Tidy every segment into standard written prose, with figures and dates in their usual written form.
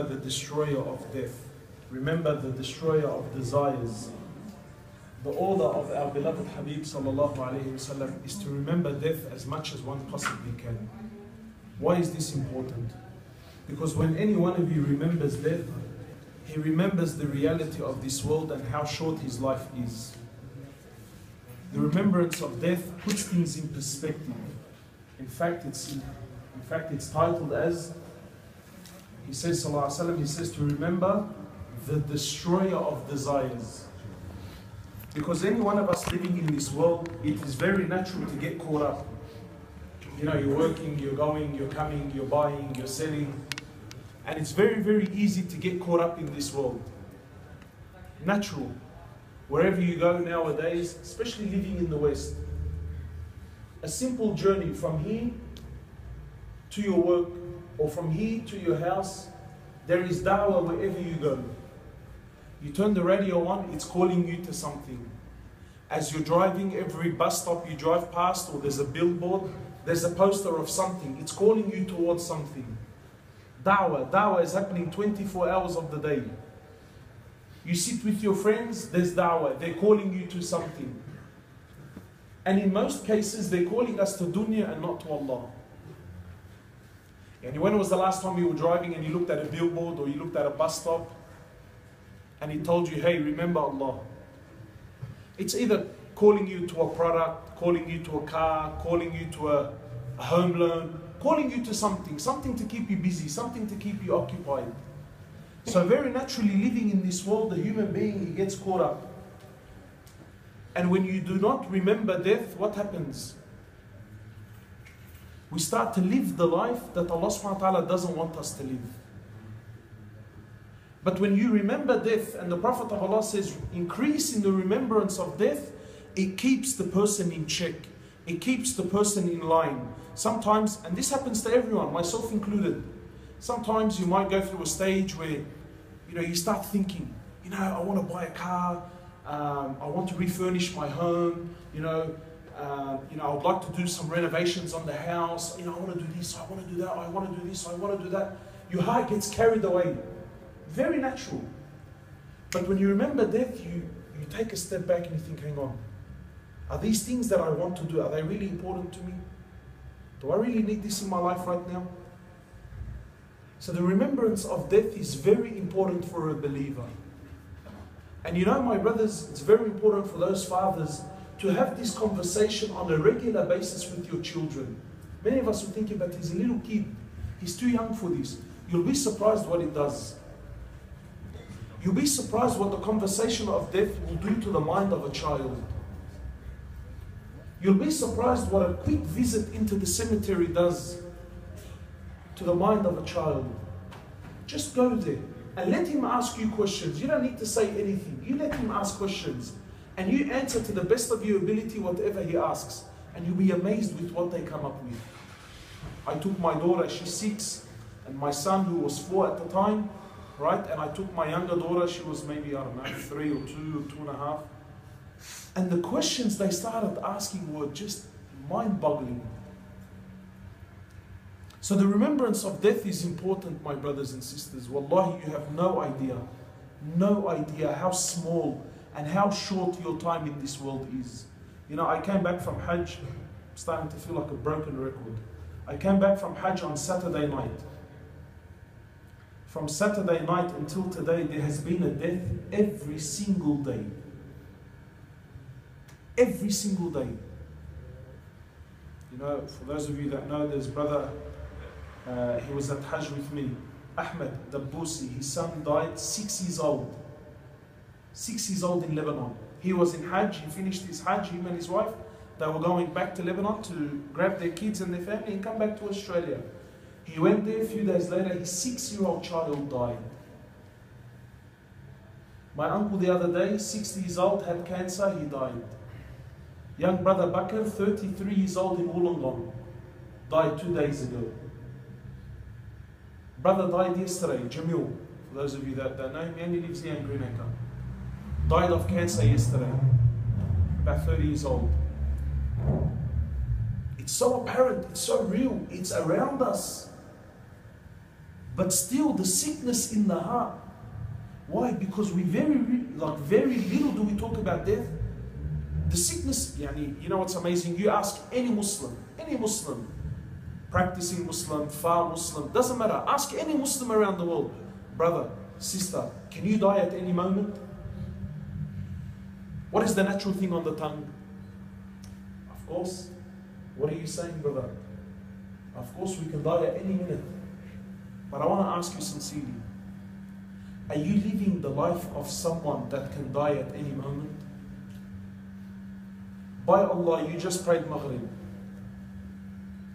the destroyer of death. Remember the destroyer of desires. The order of our beloved Habib sallallahu alayhi wasallam is to remember death as much as one possibly can. Why is this important? Because when any one of you remembers death, he remembers the reality of this world and how short his life is. The remembrance of death puts things in perspective. In fact, it's titled as, he says, sallallahu alayhi wa sallam, he says to remember the destroyer of desires. Because any one of us living in this world, it is very natural to get caught up. You know, you're working, you're going, you're coming, you're buying, you're selling. And it's very, very easy to get caught up in this world. Natural. Wherever you go nowadays, especially living in the West, a simple journey from here to your work or from here to your house, there is da'wah wherever you go. You turn the radio on, it's calling you to something. As you're driving, every bus stop you drive past, or there's a billboard, there's a poster of something. It's calling you towards something. Da'wah is happening 24 hours of the day. You sit with your friends, there's da'wah. They're calling you to something. And in most cases, they're calling us to dunya and not to Allah. And when was the last time you were driving and you looked at a billboard or you looked at a bus stop and he told you, hey, remember Allah? It's either calling you to a product, calling you to a car, calling you to a home loan, calling you to something to keep you busy, something to keep you occupied. So very naturally, living in this world, the human being, he gets caught up. And when you do not remember death, what happens? We start to live the life that Allah subhanahu wa ta'ala doesn't want us to live. But when you remember death, and the Prophet of Allah says, increase in the remembrance of death, it keeps the person in check. It keeps the person in line. Sometimes, and this happens to everyone, myself included, sometimes you might go through a stage where, you start thinking, I want to buy a car, I want to refurnish my home, I would like to do some renovations on the house, I want to do this, I want to do that, I want to do this, I want to do that. Your heart gets carried away. Very natural. But when you remember death, you take a step back and you think, hang on, are these things that I want to do, are they really important to me? Do I really need this in my life right now? So the remembrance of death is very important for a believer. And my brothers, it's very important for those fathers to have this conversation on a regular basis with your children. Many of us will think, but he's a little kid, he's too young for this. You'll be surprised what it does. You'll be surprised what the conversation of death will do to the mind of a child. You'll be surprised what a quick visit into the cemetery does to the mind of a child. Just go there and let him ask you questions. You don't need to say anything. You let him ask questions and you answer to the best of your ability whatever he asks, and you'll be amazed with what they come up with. I took my daughter, she's 6, and my son, who was 4 at the time, right? And I took my younger daughter, she was maybe, 3 or 2 or 2.5. And the questions they started asking were just mind-boggling. So the remembrance of death is important, my brothers and sisters. Wallahi, you have no idea how small and how short your time in this world is. I came back from Hajj, I'm starting to feel like a broken record. I came back from Hajj on Saturday night. From Saturday night until today, there has been a death every single day. Every single day. For those of you that know, there's brother, he was at Hajj with me, Ahmed Dabbusi. His son died 6 years old. 6 years old in Lebanon. He was in Hajj, he finished his Hajj, him and his wife. They were going back to Lebanon to grab their kids and their family and come back to Australia. He went there, a few days later, his 6-year-old child died. My uncle the other day, 60 years old, had cancer, he died. Young brother Bakr, 33 years old in Wollongong, died 2 days ago. Brother died yesterday, Jamil, for those of you that know him, he only lives here in Greenacre. Died of cancer yesterday, about 30 years old. It's so apparent, it's so real, it's around us. But still the sickness in the heart. Why? Because we very little do we talk about death. The sickness, you know what's amazing? You ask any Muslim, practicing Muslim, far Muslim, doesn't matter. Ask any Muslim around the world, brother, sister, can you die at any moment? What is the natural thing on the tongue? Of course. What are you saying, brother? Of course we can die at any minute. But I want to ask you sincerely, are you living the life of someone that can die at any moment? By Allah, you just prayed Maghrib.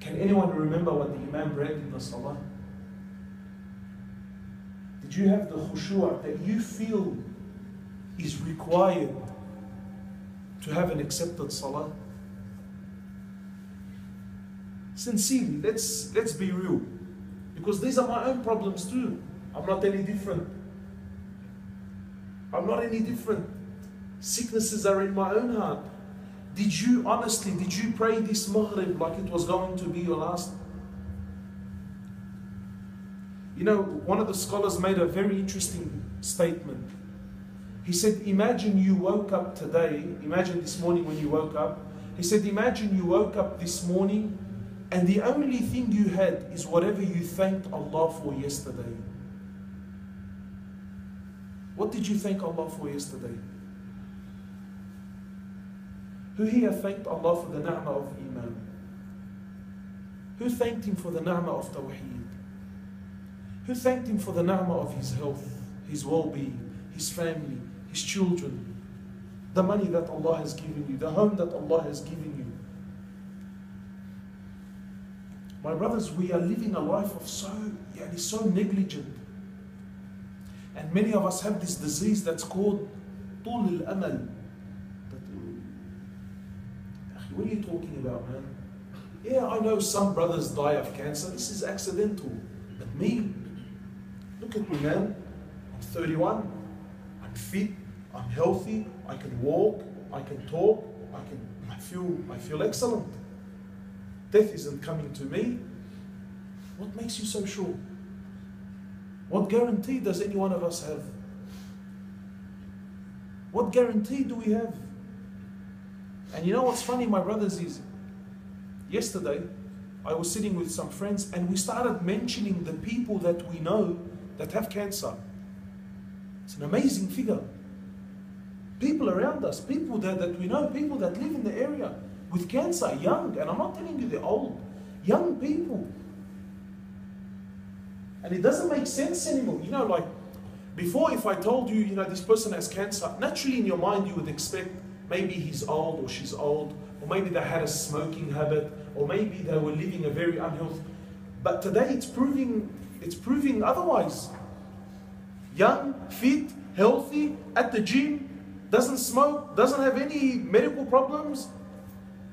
Can anyone remember what the Imam read in the Salah? Did you have the khushu' that you feel is required to have an accepted Salah? Sincerely, let's be real. Because these are my own problems too. I'm not any different. I'm not any different. Sicknesses are in my own heart. Did you pray this Maghrib like it was going to be your last? You know, one of the scholars made a very interesting statement. He said, imagine you woke up today, imagine this morning when you woke up. He said, imagine you woke up this morning and the only thing you had is whatever you thanked Allah for yesterday. What did you thank Allah for yesterday? Who here thanked Allah for the ni'mah of Iman? Who thanked Him for the ni'mah of Tawheed? Who thanked Him for the ni'mah of His health, His well-being, His family, His children, the money that Allah has given you, the home that Allah has given you? My brothers, we are living a life of so negligent. And many of us have this disease that's called طول الأمل. What are you talking about, man? Yeah, I know some brothers die of cancer. This is accidental. But me, look at me, man. I'm 31. I'm fit. I'm healthy. I can walk. I can talk. I feel excellent. Death isn't coming to me. What makes you so sure? What guarantee does any one of us have? What guarantee do we have? And you know what's funny, my brothers, is yesterday I was sitting with some friends and we started mentioning the people that we know that have cancer. It's an amazing figure. People around us, people that we know, people that live in the area with cancer, young, and I'm not telling you they're old, young people. And it doesn't make sense anymore. You know, like before, if I told you, this person has cancer, naturally in your mind you would expect maybe he's old or she's old, or maybe they had a smoking habit, or maybe they were living a very unhealthy. But today it's proving otherwise. Young, fit, healthy, at the gym, doesn't smoke, doesn't have any medical problems,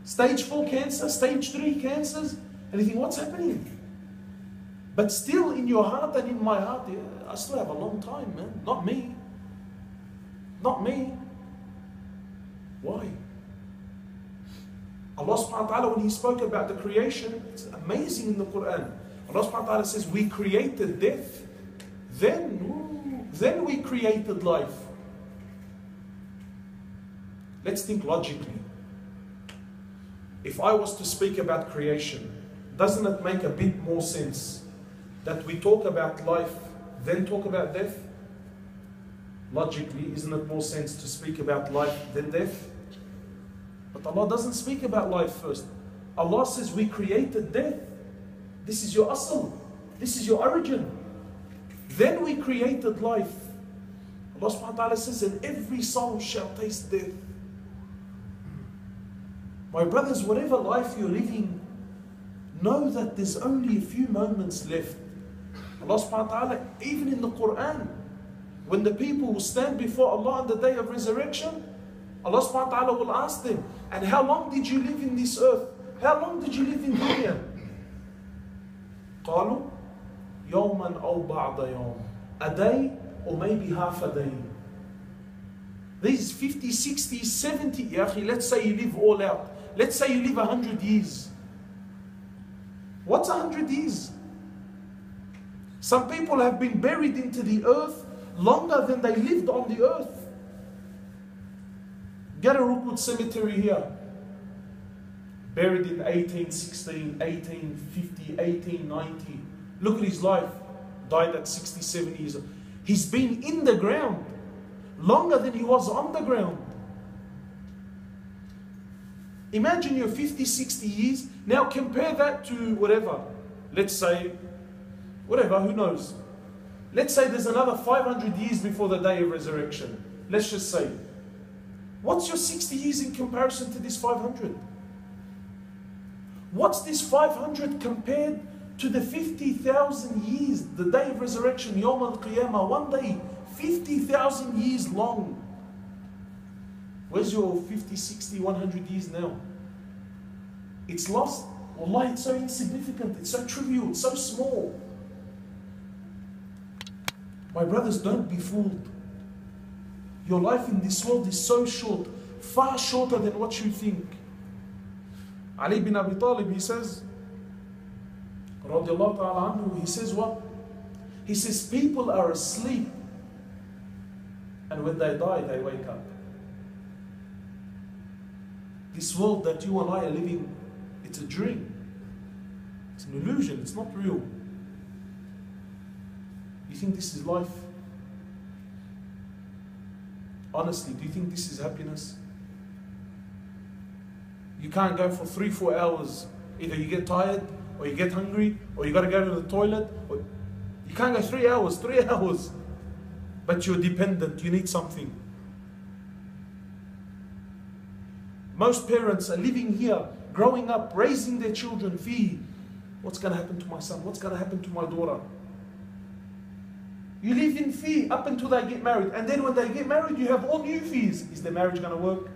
stage 4 cancer, stage 3 cancers, and you think, what's happening? But still in your heart and in my heart, I still have a long time, man. Not me. Not me. Why? Allah subhanahu wa ta'ala, when He spoke about the creation, it's amazing in the Quran. Allah subhanahu wa ta'ala says, we created death, then we created life. Let's think logically. If I was to speak about creation, doesn't it make a bit more sense that we talk about life, then talk about death? Logically, isn't it more sense to speak about life than death? But Allah doesn't speak about life first. Allah says we created death. This is your asl. This is your origin. Then we created life. Allah subhanahu wa ta'ala says, and every soul shall taste death. My brothers, whatever life you're living, know that there's only a few moments left. Allah subhanahu wa ta'ala, even in the Quran, when the people will stand before Allah on the day of resurrection, Allah subhanahu wa ta'ala will ask them, and how long did you live in this earth? How long did you live in dunya? قالوا يوما أو بعض يوم. A day or maybe half a day. These 50, 60, 70, let's say you live all out. Let's say you live 100 years. What's 100 years? Some people have been buried into the earth longer than they lived on the earth. Get a Rookwood cemetery here. Buried in 1816, 1850, 1890. Look at his life. Died at 67 years old. He's been in the ground longer than he was on the ground. Imagine you're 50, 60 years. Now compare that to whatever. Let's say, whatever, who knows. Let's say there's another 500 years before the day of resurrection. Let's just say. What's your 60 years in comparison to this 500? What's this 500 compared to the 50,000 years, the day of resurrection, Yawm al-Qiyamah, one day, 50,000 years long. Where's your 50, 60, 100 years now? It's lost. Wallahi, it's so insignificant, it's so trivial, it's so small. My brothers, don't be fooled. Your life in this world is so short, far shorter than what you think. Ali bin Abi Talib, he says, radiallahu ta'ala anhu, he says what? He says, people are asleep, and when they die, they wake up. This world that you and I are living, it's a dream. It's an illusion, it's not real. You think this is life? Honestly, do you think this is happiness? You can't go for 3-4 hours. Either you get tired, or you get hungry, or you got to go to the toilet. Or you can't go 3 hours. But you're dependent, you need something. Most parents are living here, growing up, raising their children. Fee, what's going to happen to my son? What's going to happen to my daughter? You live in fear up until they get married. And then when they get married, you have all new fears. Is their marriage going to work?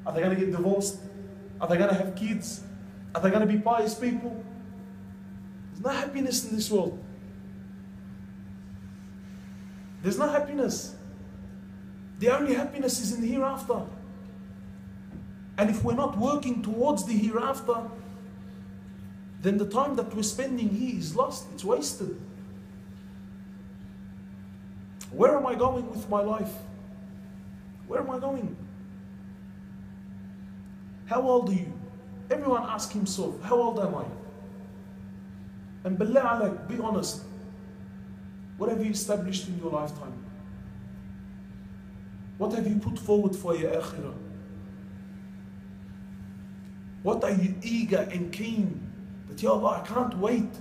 Are they going to get divorced? Are they going to have kids? Are they going to be pious people? There's no happiness in this world. There's no happiness. The only happiness is in the hereafter. And if we're not working towards the hereafter, then the time that we're spending here is lost. It's wasted. Where am I going with my life? Where am I going? How old are you? Everyone ask himself, how old am I? And billah alaik, be honest. What have you established in your lifetime? What have you put forward for your akhirah? What are you eager and keen? That, Ya Allah, I can't wait.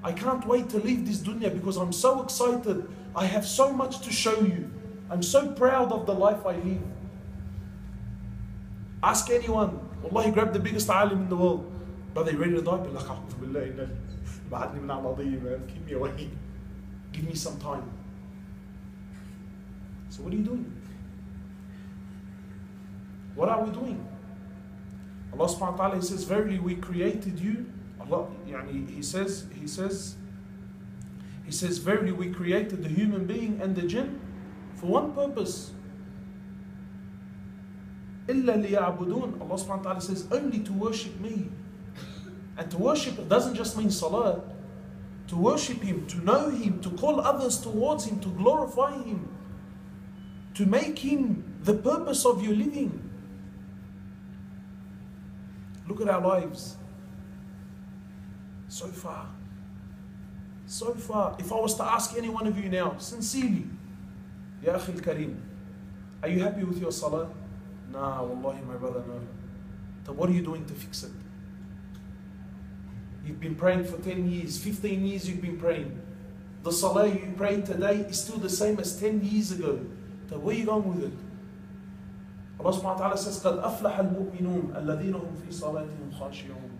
I can't wait to leave this dunya because I'm so excited. I have so much to show you. I'm so proud of the life I live. Ask anyone. Wallahi, grab the biggest alim in the world. Brother, you ready to die? Keep me away. Give me some time. So what are you doing? What are we doing? Allah subhanahu wa ta'ala, He says, verily we created you. Allah, He says, verily we created the human being and the jinn for one purpose. إِلَّا لِيَعْبُدُونَ. Allah subhanahu wa ta'ala says, only to worship me. And to worship doesn't just mean salah. To worship Him, to know Him, to call others towards Him, to glorify Him, to make Him the purpose of your living. Look at our lives. So far. So far. If I was to ask any one of you now, sincerely, Ya Akhil Kareem, are you happy with your salah? Nah, wallahi, my brother, no. So what are you doing to fix it? You've been praying for 10 years, 15 years you've been praying. The salah you prayed today is still the same as 10 years ago. So where are you going with it? Allah subhanahu wa ta'ala says, قَدْ أَفْلَحَ الْمُؤْمِنُونَ الَّذِينَ هُمْ فِي صَلَاتِهِمْ خَاشِعُونَ.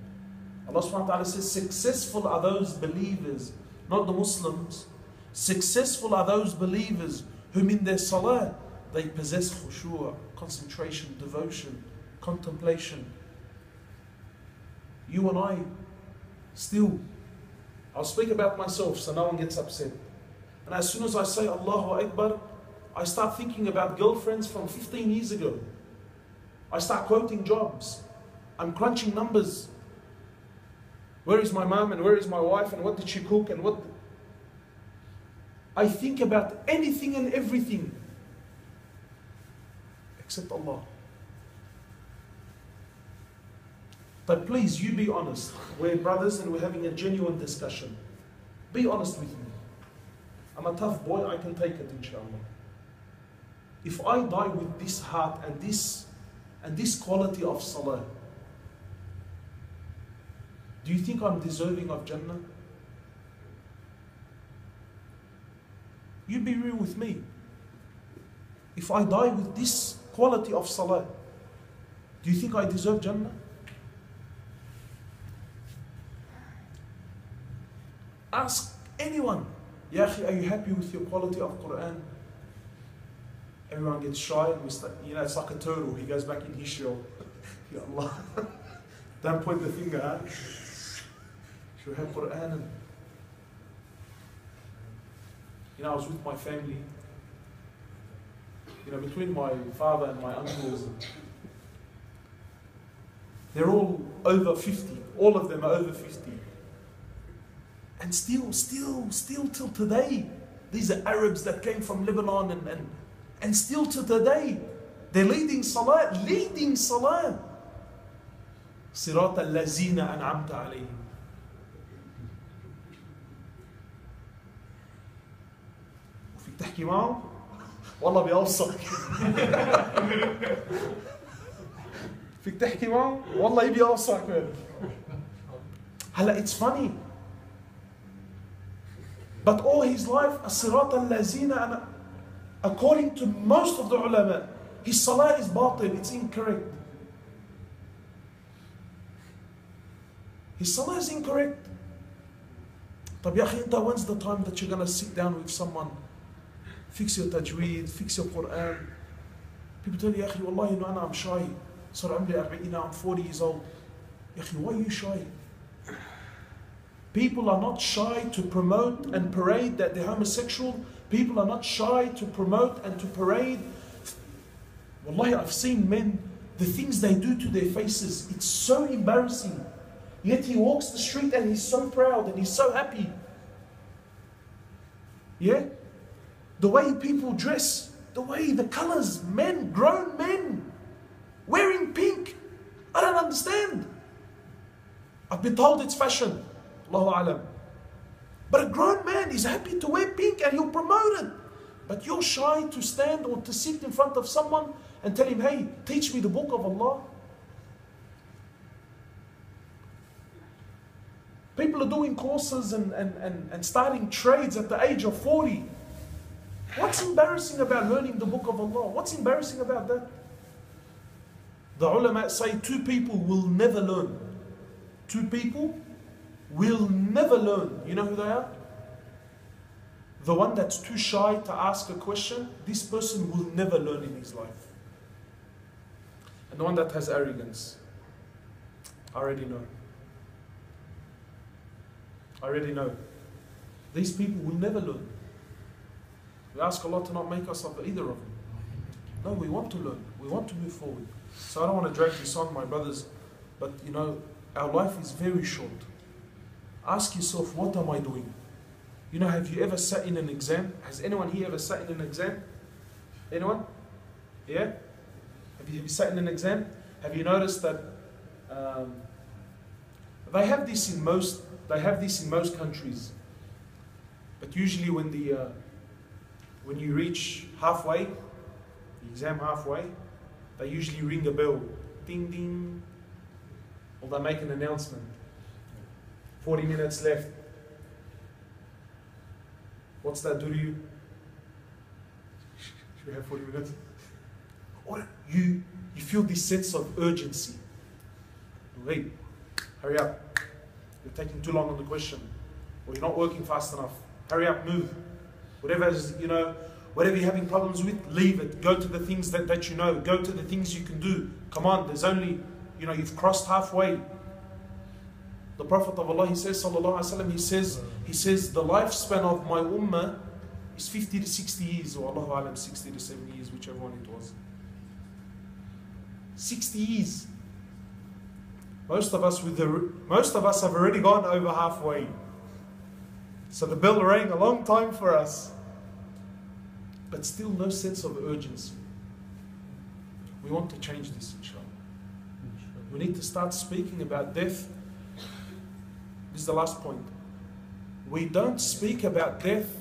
Allah subhanahu wa ta'ala says, successful are those believers, not the Muslims. Successful are those believers whom in their salah they possess khushu', concentration, devotion, contemplation. You and I, still, I'll speak about myself so no one gets upset. And as soon as I say Allahu Akbar, I start thinking about girlfriends from 15 years ago. I start quoting jobs. I'm crunching numbers. Where is my mom and where is my wife and what did she cook and what? I think about anything and everything except Allah. But please, you be honest. We're brothers and we're having a genuine discussion. Be honest with me. I'm a tough boy, I can take it, inshallah. If I die with this heart and this quality of salah, do you think I'm deserving of Jannah? You be real with me. If I die with this quality of salah, do you think I deserve Jannah? Ask anyone, Ya akhi, are you happy with your quality of Quran? Everyone gets shy and we start, it's like a turtle, he goes back in his shell. Ya Allah, don't point the finger at. You have Quran and I was with my family, between my father and my uncles. They're all over 50. All of them are over 50. And still till today, these are Arabs that came from Lebanon and still to today, they're leading salah. Sirat al-lazina an'amta alayhim. وفيك تحكي معه والله بيوصك. فيك تحكي معه والله يبي يوصك. هلا it's funny. But all his life, as-sirat al-lazina, according to most of the ulama, his salah is batil, it's incorrect. His salah is incorrect. طب يا أخي, when's the time that you're going to sit down with someone, fix your tajweed, fix your Quran? People tell you, يا أخي, والله إنه I'm shy. صار عمري 40, now I'm 40 years old. يا أخي, why are you shy? People are not shy to promote and parade that they're homosexual. People are not shy to promote and to parade. Wallahi, I've seen men, the things they do to their faces, it's so embarrassing. Yet he walks the street and he's so proud and he's so happy. Yeah? The way people dress, the way the colors, men, grown men, wearing pink. I don't understand. I've been told it's fashion. Allahu Alam. But a grown man is happy to wear pink and he'll promote it. But you're shy to stand or to sit in front of someone and tell him, hey, teach me the book of Allah. People are doing courses and starting trades at the age of 40. What's embarrassing about learning the book of Allah? What's embarrassing about that? The ulama say two people will never learn. Two people will never learn. You know who they are? The one that's too shy to ask a question, this person will never learn in his life. And the one that has arrogance, I already know. I already know. These people will never learn. We ask Allah to not make us of either of them. No, we want to learn. We want to move forward. So I don't want to drag this on, my brothers, but our life is very short. Ask yourself, what am I doing? Have you ever sat in an exam? Has anyone here ever sat in an exam? Anyone? Yeah? Have you sat in an exam? Have you noticed that they have this in most countries? But usually when you reach halfway, the exam halfway, they usually ring a bell. Ding ding. Or they make an announcement. 40 minutes left. What's that do to you? Should we have 40 minutes? Or you feel this sense of urgency. Wait, hurry up. You're taking too long on the question. Or you're not working fast enough. Hurry up, move. Whatever you're having problems with, leave it. Go to the things that you know. Go to the things you can do. Come on, there's only, you've crossed halfway. The Prophet of Allah, he says, sallallahu alaihi wasallam, he says, the lifespan of my ummah is 50 to 60 years, or Allahu alam, 60 to 70 years, whichever one it was. 60 years. Most of us have already gone over halfway. So the bell rang a long time for us. but still no sense of urgency. We want to change this, inshallah. We need to start speaking about death. This is the last point. We don't speak about death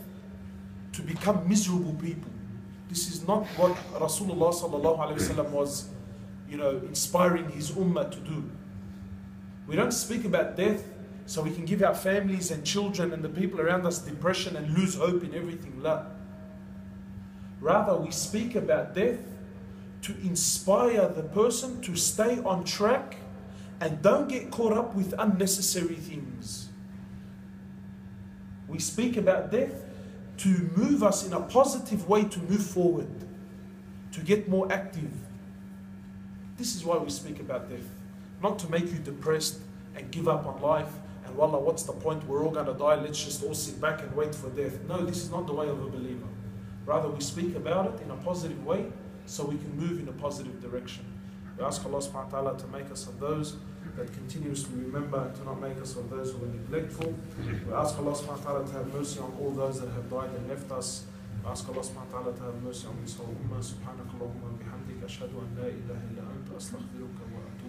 to become miserable people. This is not what Rasulullah sallallahu alaihi wasallam was, inspiring his ummah to do. We don't speak about death so we can give our families and children and the people around us depression and lose hope in everything. La. Rather, we speak about death to inspire the person to stay on track and don't get caught up with unnecessary things. We speak about death to move us in a positive way to move forward, to get more active. This is why we speak about death. Not to make you depressed and give up on life and wallah, what's the point? We're all going to die, let's just all sit back and wait for death. No, this is not the way of a believer. Rather, we speak about it in a positive way so we can move in a positive direction. We ask Allah subhanahu wa ta'ala to make us of those that continuously remember and to not make us of those who are neglectful. We ask Allah subhanahu wa ta'ala to have mercy on all those that have died and left us. We ask Allah subhanahu wa ta'ala to have mercy on this whole ummah. Subhanakallahumma bihamdika ashhadu an la ilaha illa anta astaghfiruka wa atubu